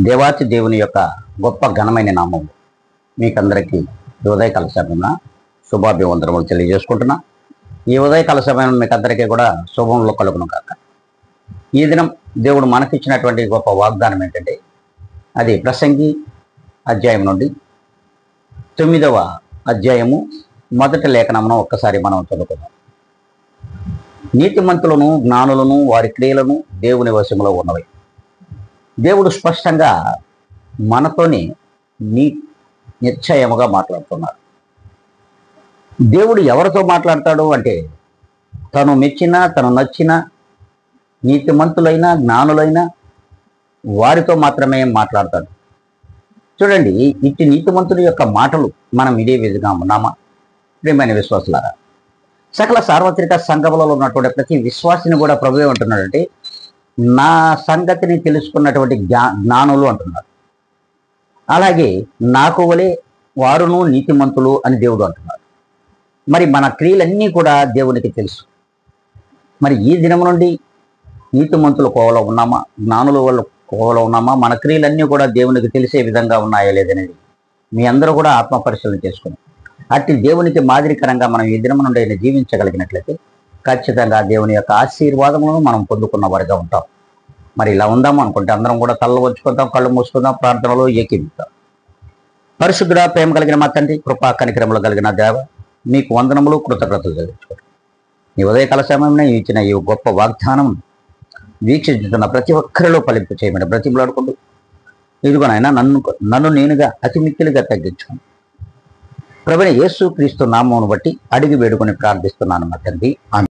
దేవాతి దేవుని యొక్క గొప్ప ఘనమైన నామం మీకందరికీ ఈ ఉదయకాల సమయంలో శుభాభివందనములు తెలియజేసుకుంటున్నా. ఈ ఉదయకాల సమయం మీకు అందరికీ కూడా శుభంలో కలుగును కాక. ఈ దినం దేవుడు మనకిచ్చినటువంటి గొప్ప వాగ్దానం ఏంటంటే, అది ప్రసంగి అధ్యాయం నుండి 9వ అధ్యాయము మొదటి లేఖనమును ఒక్కసారి మనం చదువుకుందాం. నీతిమంతులను జ్ఞానులను వారి క్రియలను దేవుని వశములో ఉన్నవి. దేవుడు స్పష్టంగా మనతోని నిశ్చయముగా మాట్లాడుతున్నాడు. దేవుడు ఎవరితో మాట్లాడతాడు అంటే, తను మెచ్చిన తను నచ్చిన నీతిమంతులైన జ్ఞానులైన వారితో మాత్రమే మాట్లాడతాడు. చూడండి, ఇట్టి నీతిమంతుడి యొక్క మాటలు మనం ఇదే విధంగా ఉన్నామా? ప్రియమైన విశ్వాసులారా, సకల సార్వత్రిక సంఘములలో ఉన్నటువంటి ప్రతి విశ్వాసిని కూడా ప్రభువే అంటున్నాడంటే, నా సంగతిని తెలుసుకున్నటువంటి జ్ఞానులు అంటున్నారు. అలాగే నాకు వలె వారును నీతిమంతులు అని దేవుడు అంటున్నాడు. మరి మన క్రియలన్నీ కూడా దేవునికి తెలుసు. మరి ఈ దినం నుండి నీతిమంతుల కోవలో ఉన్నామా, జ్ఞానుల వాళ్ళ కోవలో ఉన్నామా? మన క్రియలన్నీ కూడా దేవునికి తెలిసే విధంగా ఉన్నాయా లేదనేది మీ అందరూ కూడా ఆత్మ పరిశీలన చేసుకుని, అట్టి దేవునికి మాదిరికరంగా మనం ఈ దినం నుండి జీవించగలిగినట్లయితే ఖచ్చితంగా దేవుని యొక్క ఆశీర్వాదములను మనం పొందుకున్న వారిగా ఉంటాం. మరి ఇలా ఉందాము అనుకుంటే అందరం కూడా తలలు వంచుకుందాం, కళ్ళు మూసుకుందాం, ప్రార్థనలో ఏకీవిస్తాం. పరిశుద్ధుడా, ప్రేమ కలిగిన మా తండ్రి, కృపా కనికరములు కలిగిన దేవ, మీకు వందనములు, కృతజ్ఞతలు తెలుసుకోండి. ఈ ఉదయకాల సమయంలో ఇచ్చిన ఈ గొప్ప వాగ్దానం వీక్షించుతున్న ప్రతి ఒక్కరిలో ఫలింపు చేయమని బ్రతిమలాడుకుంటూ, ఇదిగోనైనా నన్ను నేనుగా అతి మిక్కిలిగా తగ్గించుకోండి. ప్రభువైన యేసు క్రీస్తు నామమును బట్టి అడిగి వేడుకొని ప్రార్థిస్తున్నాను మా తండ్రి.